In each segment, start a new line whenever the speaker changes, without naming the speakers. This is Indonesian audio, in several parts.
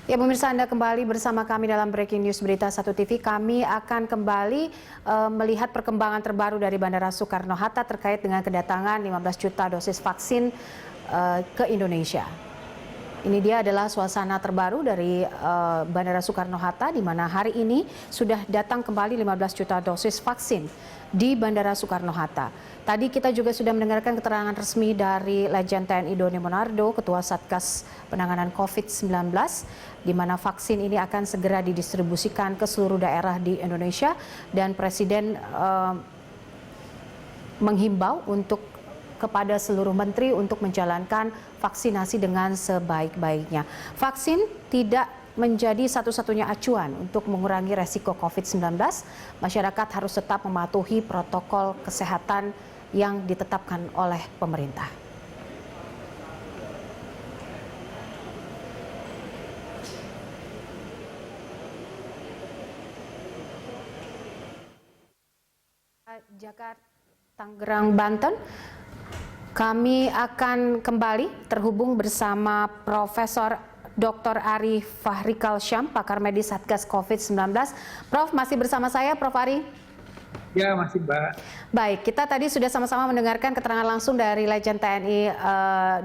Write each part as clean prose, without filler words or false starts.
Ya, pemirsa, Anda kembali bersama kami dalam Breaking News Berita 1 TV. Kami akan kembali melihat perkembangan terbaru dari Bandara Soekarno-Hatta terkait dengan kedatangan 15 juta dosis vaksin ke Indonesia. Ini dia adalah suasana terbaru dari Bandara Soekarno-Hatta, di mana hari ini sudah datang kembali 15 juta dosis vaksin di Bandara Soekarno-Hatta. Tadi kita juga sudah mendengarkan keterangan resmi dari Legend TNI Doni Monardo, Ketua Satgas Penanganan COVID-19, di mana vaksin ini akan segera didistribusikan ke seluruh daerah di Indonesia, dan Presiden menghimbau kepada seluruh menteri untuk menjalankan vaksinasi dengan sebaik-baiknya. Vaksin tidak menjadi satu-satunya acuan untuk mengurangi resiko COVID-19. Masyarakat harus tetap mematuhi protokol kesehatan yang ditetapkan oleh pemerintah. Jakarta, Tangerang, Banten. Kami akan kembali terhubung bersama Profesor Dr. Ari Fahrikal Syam, pakar medis Satgas COVID-19. Prof, masih bersama saya, Prof Ari?
Ya, masih, Mbak.
Baik, kita tadi sudah sama-sama mendengarkan keterangan langsung dari Legend TNI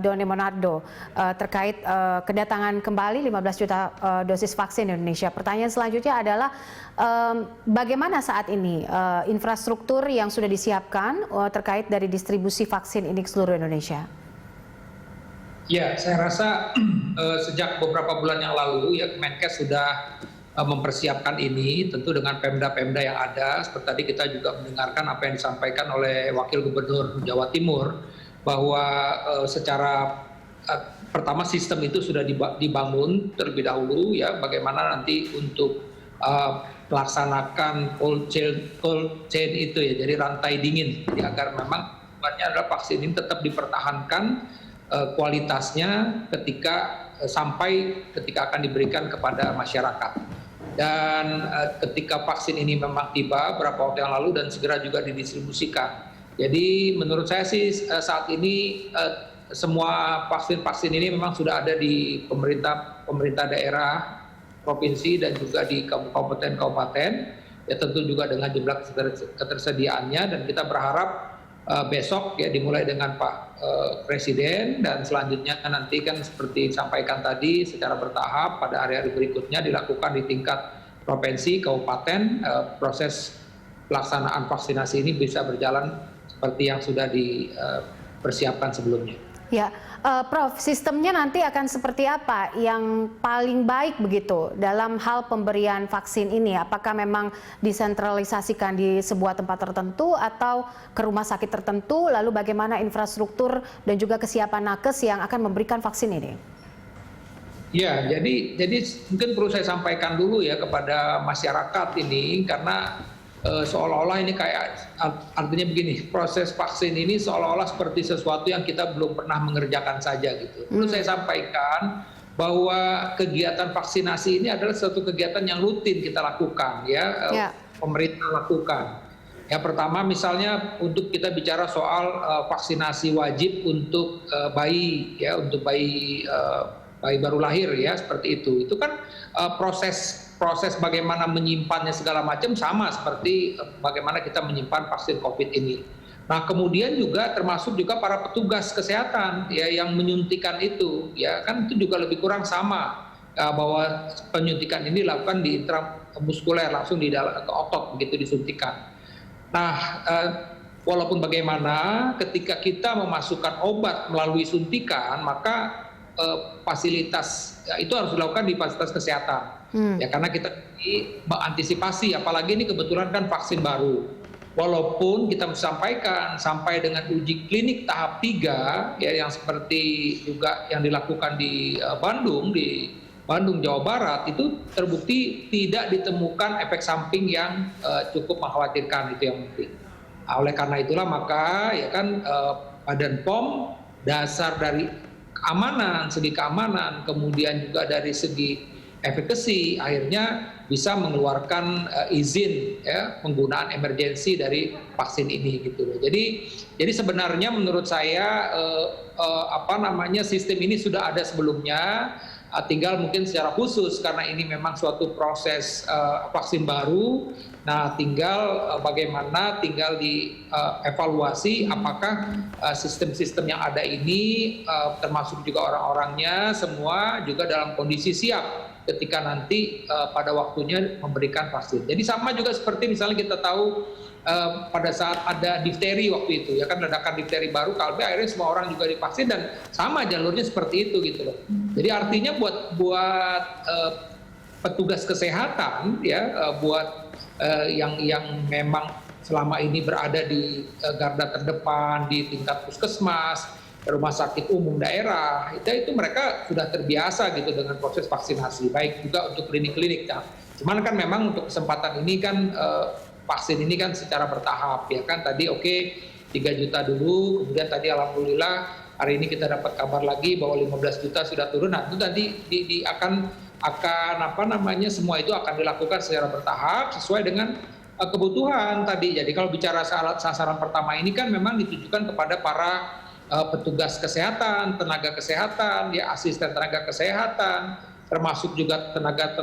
Doni Monardo terkait kedatangan kembali 15 juta dosis vaksin di Indonesia. Pertanyaan selanjutnya adalah bagaimana saat ini infrastruktur yang sudah disiapkan terkait dari distribusi vaksin ini ke seluruh Indonesia?
Ya, saya rasa sejak beberapa bulan yang lalu ya Kemenkes sudah mempersiapkan ini, tentu dengan Pemda-Pemda yang ada. Seperti tadi kita juga mendengarkan apa yang disampaikan oleh Wakil Gubernur Jawa Timur, bahwa secara pertama sistem itu sudah dibangun terlebih dahulu ya, bagaimana nanti untuk melaksanakan cold chain itu ya, jadi rantai dingin, ya, agar memang tujuannya adalah vaksin ini tetap dipertahankan kualitasnya sampai ketika akan diberikan kepada masyarakat. Dan ketika vaksin ini memang tiba beberapa waktu yang lalu dan segera juga didistribusikan. Jadi menurut saya sih saat ini semua vaksin ini memang sudah ada di pemerintah daerah, provinsi, dan juga di kabupaten-kabupaten. Ya, tentu juga dengan jumlah ketersediaannya, dan kita berharap besok ya dimulai dengan Pak Presiden, dan selanjutnya nanti kan seperti disampaikan tadi secara bertahap pada hari-hari berikutnya dilakukan di tingkat provinsi, kabupaten. Proses pelaksanaan vaksinasi ini bisa berjalan seperti yang sudah dipersiapkan sebelumnya.
Ya, Prof, sistemnya nanti akan seperti apa yang paling baik begitu dalam hal pemberian vaksin ini? Apakah memang disentralisasikan di sebuah tempat tertentu atau ke rumah sakit tertentu? Lalu bagaimana infrastruktur dan juga kesiapan nakes yang akan memberikan vaksin ini?
Ya, jadi mungkin perlu saya sampaikan dulu ya kepada masyarakat ini, karena seolah-olah ini kayak artinya begini, proses vaksin ini seolah-olah seperti sesuatu yang kita belum pernah mengerjakan saja gitu. Perlu saya sampaikan bahwa kegiatan vaksinasi ini adalah suatu kegiatan yang rutin kita lakukan ya, pemerintah lakukan. Ya, pertama misalnya untuk kita bicara soal vaksinasi wajib untuk bayi ya, untuk bayi baru lahir ya, seperti itu. Itu kan proses bagaimana menyimpannya segala macam sama seperti bagaimana kita menyimpan vaksin COVID ini. Nah, kemudian juga termasuk juga para petugas kesehatan ya yang menyuntikan itu ya, kan itu juga lebih kurang sama bahwa penyuntikan ini dilakukan di intramuskuler, langsung di dalam ke otot begitu disuntikan. Nah, walaupun bagaimana ketika kita memasukkan obat melalui suntikan, maka fasilitas ya, itu harus dilakukan di fasilitas kesehatan. Ya, karena kita mengantisipasi, apalagi ini kebetulan kan vaksin baru. Walaupun kita sampaikan sampai dengan uji klinik tahap 3 ya, yang seperti juga yang dilakukan di Bandung, Jawa Barat, itu terbukti tidak ditemukan efek samping yang cukup mengkhawatirkan, itu yang penting. Nah, oleh karena itulah maka ya kan Badan POM dasar dari keamanan, segi keamanan, kemudian juga dari segi efekasi, akhirnya bisa mengeluarkan izin ya penggunaan emergensi dari vaksin ini gitu loh. Jadi sebenarnya menurut saya sistem ini sudah ada sebelumnya, tinggal mungkin secara khusus karena ini memang suatu proses vaksin baru. Nah, tinggal bagaimana tinggal dievaluasi apakah sistem-sistem yang ada ini termasuk juga orang-orangnya semua juga dalam kondisi siap ketika nanti pada waktunya memberikan vaksin. Jadi sama juga seperti misalnya kita tahu pada saat ada difteri waktu itu, ya kan ledakan difteri baru, kalbe akhirnya semua orang juga divaksin dan sama jalurnya seperti itu gitu loh. Jadi artinya buat petugas kesehatan ya, buat yang memang selama ini berada di garda terdepan di tingkat puskesmas, rumah sakit umum daerah, itu mereka sudah terbiasa gitu dengan proses vaksinasi, baik juga untuk klinik-klinik ya. Cuman kan memang untuk kesempatan ini kan vaksin ini kan secara bertahap ya kan, tadi 3 juta dulu, kemudian tadi alhamdulillah hari ini kita dapat kabar lagi bahwa 15 juta sudah turun. Nah, itu nanti akan apa namanya, semua itu akan dilakukan secara bertahap sesuai dengan kebutuhan tadi. Jadi kalau bicara sasaran pertama ini kan memang ditujukan kepada para petugas kesehatan, tenaga kesehatan, ya asisten tenaga kesehatan, termasuk juga tenaga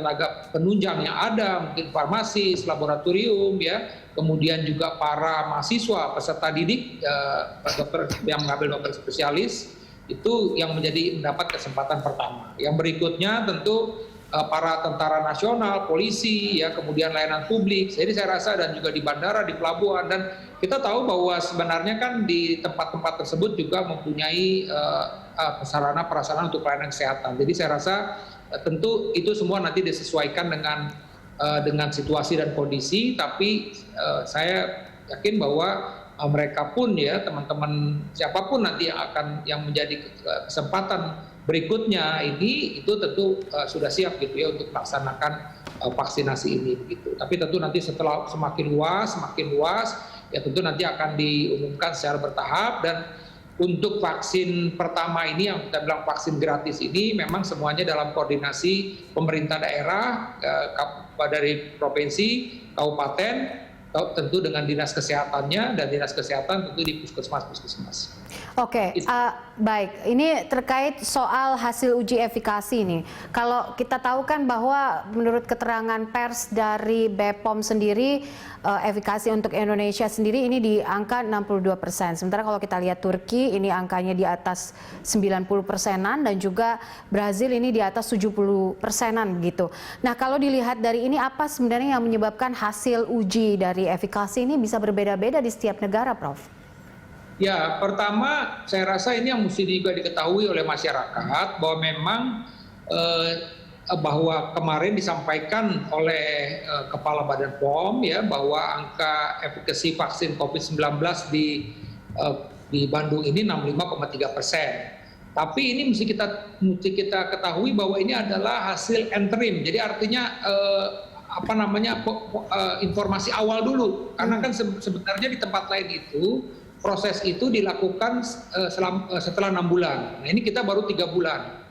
penunjang yang ada, mungkin farmasis, laboratorium, ya, kemudian juga para mahasiswa, peserta didik, dokter yang mengambil dokter spesialis, itu yang mendapat kesempatan pertama. Yang berikutnya tentu para tentara nasional, polisi, ya, kemudian layanan publik. Jadi saya rasa dan juga di bandara, di pelabuhan, dan kita tahu bahwa sebenarnya kan di tempat-tempat tersebut juga mempunyai sarana prasarana untuk pelayanan kesehatan. Jadi saya rasa tentu itu semua nanti disesuaikan dengan situasi dan kondisi, tapi saya yakin bahwa mereka pun ya teman-teman siapapun nanti yang menjadi kesempatan berikutnya ini itu tentu sudah siap gitu ya untuk melaksanakan vaksinasi ini begitu. Tapi tentu nanti setelah semakin luas ya tentu nanti akan diumumkan secara bertahap. Dan untuk vaksin pertama ini yang kita bilang vaksin gratis ini memang semuanya dalam koordinasi pemerintah daerah, dari provinsi, kabupaten, tentu dengan dinas kesehatannya, dan dinas kesehatan tentu di puskesmas.
Oke, baik. Ini terkait soal hasil uji efikasi ini. Kalau kita tahu kan bahwa menurut keterangan pers dari BPOM sendiri, efikasi untuk Indonesia sendiri ini di angka 62%. Sementara kalau kita lihat Turki ini angkanya di atas 90%-an, dan juga Brazil ini di atas 70%-an gitu. Nah, kalau dilihat dari ini, apa sebenarnya yang menyebabkan hasil uji dari efikasi ini bisa berbeda-beda di setiap negara, Prof?
Ya, pertama saya rasa ini yang mesti juga diketahui oleh masyarakat bahwa memang bahwa kemarin disampaikan oleh Kepala Badan POM ya bahwa angka efikasi vaksin COVID-19 di Bandung ini 65,3%. Tapi ini mesti kita ketahui bahwa ini adalah hasil interim. Jadi artinya informasi awal dulu, karena kan sebenarnya di tempat lain itu proses itu dilakukan setelah 6 bulan. Nah, ini kita baru 3 bulan.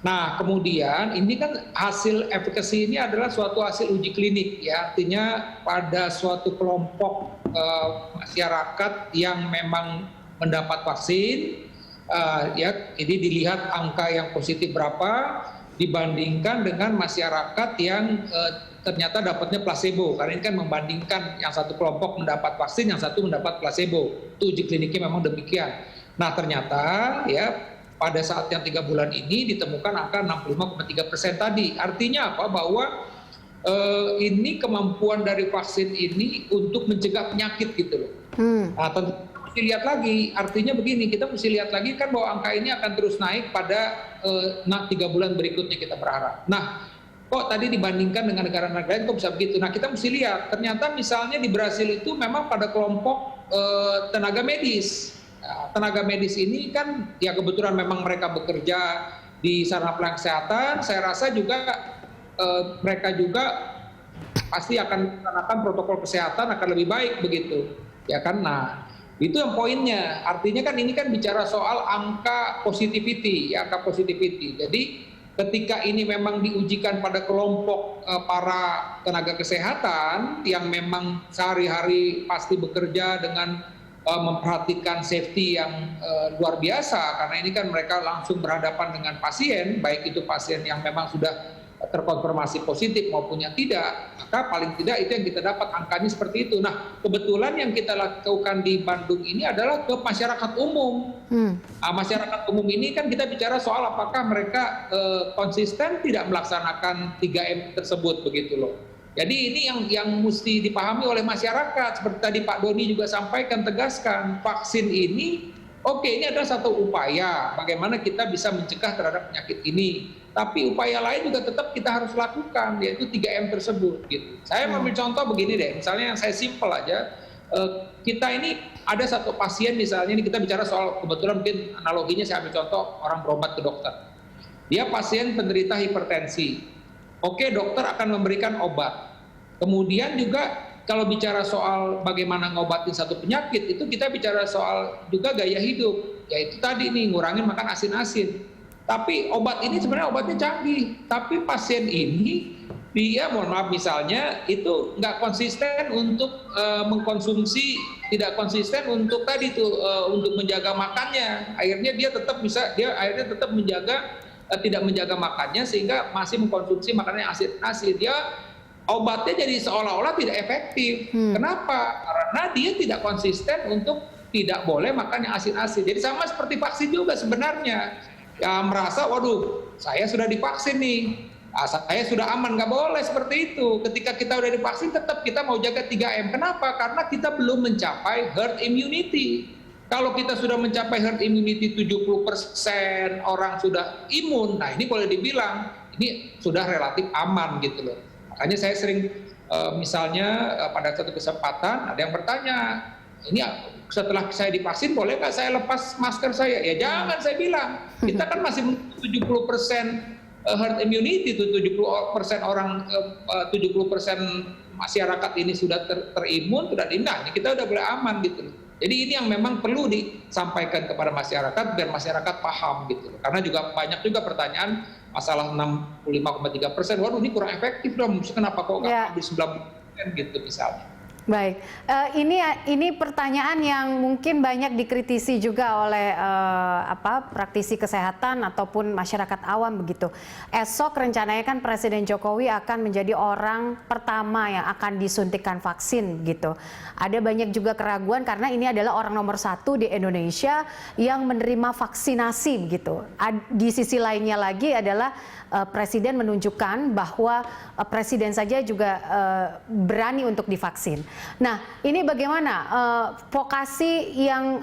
Nah, kemudian ini kan hasil efikasi ini adalah suatu hasil uji klinik, ya, artinya pada suatu kelompok masyarakat yang memang mendapat vaksin, ya, ini dilihat angka yang positif berapa dibandingkan dengan masyarakat yang ternyata dapatnya placebo, karena ini kan membandingkan yang satu kelompok mendapat vaksin, yang satu mendapat placebo. Itu uji kliniknya memang demikian. Nah, ternyata ya pada saat yang 3 bulan ini ditemukan angka 65,3% tadi. Artinya apa? Bahwa ini kemampuan dari vaksin ini untuk mencegah penyakit gitu loh. Nah, tentu kita mesti lihat lagi. Artinya begini, kita mesti lihat lagi kan bahwa angka ini akan terus naik pada 3 bulan berikutnya, kita berharap. Nah, kok tadi dibandingkan dengan negara-negara lain kok bisa begitu? Nah, kita mesti lihat, ternyata misalnya di Brasil itu memang pada kelompok tenaga medis. Nah, tenaga medis ini kan ya kebetulan memang mereka bekerja di sarana pelayanan kesehatan. Saya rasa juga mereka juga pasti akan melaksanakan protokol kesehatan akan lebih baik begitu, ya kan? Nah, itu yang poinnya. Artinya kan ini kan bicara soal angka positivity, ya, angka positivity. Jadi ketika ini memang diujikan pada kelompok para tenaga kesehatan yang memang sehari-hari pasti bekerja dengan memperhatikan safety yang luar biasa, karena ini kan mereka langsung berhadapan dengan pasien, baik itu pasien yang memang sudah terkonfirmasi positif maupun yang tidak, maka paling tidak itu yang kita dapat angkanya seperti itu. Nah, kebetulan yang kita lakukan di Bandung ini adalah ke masyarakat umum. Masyarakat umum ini kan kita bicara soal apakah mereka konsisten tidak melaksanakan 3M tersebut, begitu loh. Jadi ini yang mesti dipahami oleh masyarakat. Seperti tadi Pak Doni juga sampaikan, tegaskan, vaksin ini, oke, ini adalah satu upaya bagaimana kita bisa mencegah terhadap penyakit ini. Tapi upaya lain juga tetap kita harus lakukan, yaitu 3M tersebut. Gitu. Saya ambil contoh begini deh, misalnya yang saya simpel aja, kita ini ada satu pasien misalnya, ini kita bicara soal, kebetulan mungkin analoginya saya ambil contoh orang berobat ke dokter. Dia pasien penderita hipertensi. Oke, dokter akan memberikan obat. Kemudian juga kalau bicara soal bagaimana ngobatin satu penyakit, itu kita bicara soal juga gaya hidup. Yaitu tadi nih, ngurangin makan asin-asin. Tapi obat ini sebenarnya obatnya canggih. Tapi pasien ini, dia mohon maaf misalnya, itu nggak konsisten untuk mengkonsumsi, tidak konsisten untuk tadi tuh, untuk menjaga makannya. Akhirnya dia tetap akhirnya tetap tidak menjaga makannya, sehingga masih mengkonsumsi makanan yang asin-asin. Dia obatnya jadi seolah-olah tidak efektif. Kenapa? Karena dia tidak konsisten untuk tidak boleh makan yang asin-asin. Jadi sama seperti vaksin juga sebenarnya. Ya merasa, waduh, saya sudah divaksin nih, saya sudah aman. Nggak boleh seperti itu. Ketika kita udah divaksin, tetap kita mau jaga 3M. Kenapa? Karena kita belum mencapai herd immunity. Kalau kita sudah mencapai herd immunity 70% orang sudah imun, nah ini boleh dibilang ini sudah relatif aman gitu loh. Makanya saya sering misalnya pada satu kesempatan ada yang bertanya, ini setelah saya divaksin boleh nggak saya lepas masker saya? Ya jangan, saya bilang. Kita kan masih 70% herd immunity, 70% orang, 70% masyarakat ini sudah terimun, sudah nah ini kita udah boleh aman gitu loh. Jadi ini yang memang perlu disampaikan kepada masyarakat biar masyarakat paham gitu. Karena juga banyak juga pertanyaan masalah 65,3%. Waduh, ini kurang efektif dong. Kenapa kok nggak di 90% gitu misalnya.
Baik, ini pertanyaan yang mungkin banyak dikritisi juga oleh praktisi kesehatan ataupun masyarakat awam begitu. Esok rencananya kan Presiden Jokowi akan menjadi orang pertama yang akan disuntikan vaksin gitu. Ada banyak juga keraguan karena ini adalah orang nomor 1 di Indonesia yang menerima vaksinasi begitu. Di sisi lainnya lagi adalah Presiden menunjukkan bahwa Presiden saja juga berani untuk divaksin. Nah, ini bagaimana vokasi yang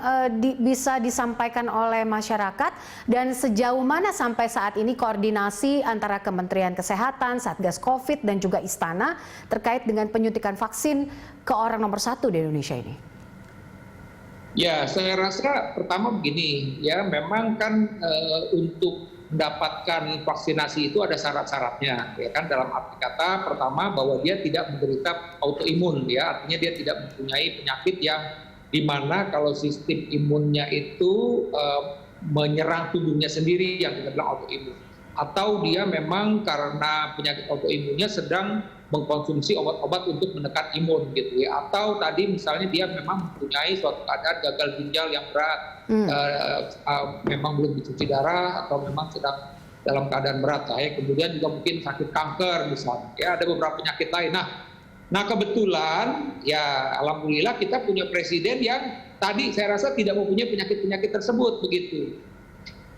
bisa disampaikan oleh masyarakat dan sejauh mana sampai saat ini koordinasi antara Kementerian Kesehatan, Satgas Covid dan juga Istana terkait dengan penyuntikan vaksin ke orang nomor 1 di Indonesia ini?
Ya, saya rasa pertama begini, ya memang kan untuk mendapatkan vaksinasi itu ada syarat-syaratnya, ya kan, dalam arti kata pertama bahwa dia tidak menderita autoimun, ya artinya dia tidak mempunyai penyakit yang dimana kalau sistem imunnya itu menyerang tubuhnya sendiri yang kita bilang autoimun, atau dia memang karena penyakit autoimunnya sedang mengkonsumsi obat-obat untuk menekan imun gitu ya, atau tadi misalnya dia memang mempunyai suatu keadaan gagal ginjal yang berat, memang belum dicuci darah atau memang sedang dalam keadaan berat, ya kemudian juga mungkin sakit kanker misalnya, ya ada beberapa penyakit lain. Nah kebetulan ya alhamdulillah kita punya presiden yang tadi saya rasa tidak mempunyai penyakit-penyakit tersebut begitu.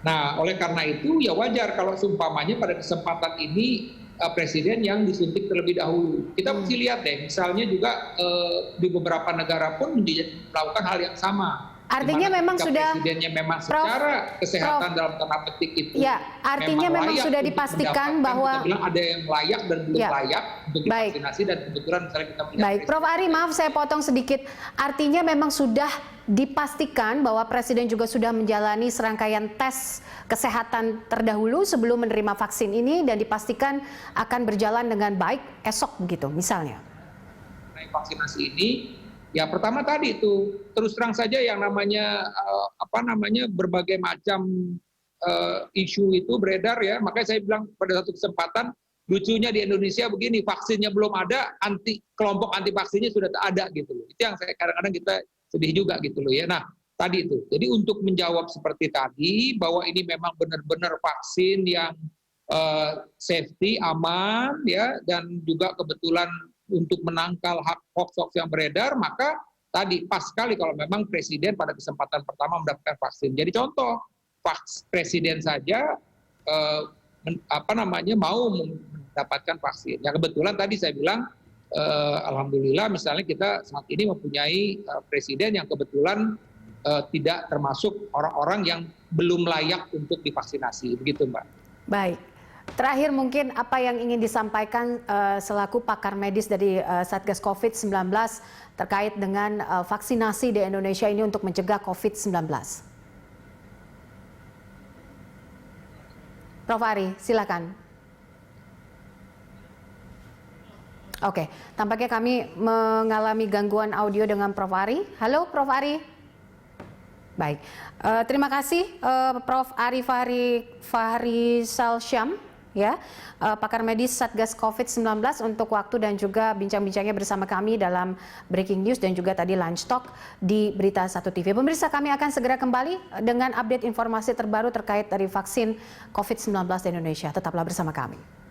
Nah oleh karena itu ya wajar kalau seumpamanya pada kesempatan ini presiden yang disuntik terlebih dahulu. Kita mesti lihat deh, misalnya juga di beberapa negara pun melakukan hal yang sama.
Artinya memang sudah
presidennya memang secara kesehatan dalam tanda petik itu.
Ya, artinya memang sudah dipastikan bahwa
kita bilang ada yang layak dan belum layak untuk divaksinasi dan kebetulan misalnya kita punya.
Baik, Prof. Ari, maaf saya potong sedikit. Artinya memang sudah dipastikan bahwa Presiden juga sudah menjalani serangkaian tes kesehatan terdahulu sebelum menerima vaksin ini dan dipastikan akan berjalan dengan baik esok begitu misalnya.
Vaksinasi ini ya pertama tadi itu terus terang saja yang namanya berbagai macam isu itu beredar ya, makanya saya bilang pada satu kesempatan lucunya di Indonesia begini, vaksinnya belum ada, kelompok anti vaksinnya sudah tak ada gitu loh. Itu yang saya kadang-kadang kita sedih juga gitu loh ya. Nah, tadi itu. Jadi untuk menjawab seperti tadi bahwa ini memang benar-benar vaksin yang safety, aman ya, dan juga kebetulan untuk menangkal hoax-hoax yang beredar, maka tadi pas sekali kalau memang presiden pada kesempatan pertama mendapatkan vaksin. Jadi contoh, presiden saja mau mendapatkan vaksin. Ya kebetulan tadi saya bilang alhamdulillah misalnya kita saat ini mempunyai presiden yang kebetulan tidak termasuk orang-orang yang belum layak untuk divaksinasi, begitu Mbak.
Baik. Terakhir mungkin apa yang ingin disampaikan selaku pakar medis dari Satgas COVID-19 terkait dengan vaksinasi di Indonesia ini untuk mencegah COVID-19. Prof. Ari, silakan. Oke, tampaknya kami mengalami gangguan audio dengan Prof. Ari. Halo Prof. Ari. Baik, terima kasih Prof. Ari Fahri Salsyam, ya, pakar medis Satgas COVID-19 untuk waktu dan juga bincang-bincangnya bersama kami dalam Breaking News dan juga tadi Lunch Talk di Berita 1 TV. Pemirsa, kami akan segera kembali dengan update informasi terbaru terkait dari vaksin COVID-19 di Indonesia. Tetaplah bersama kami.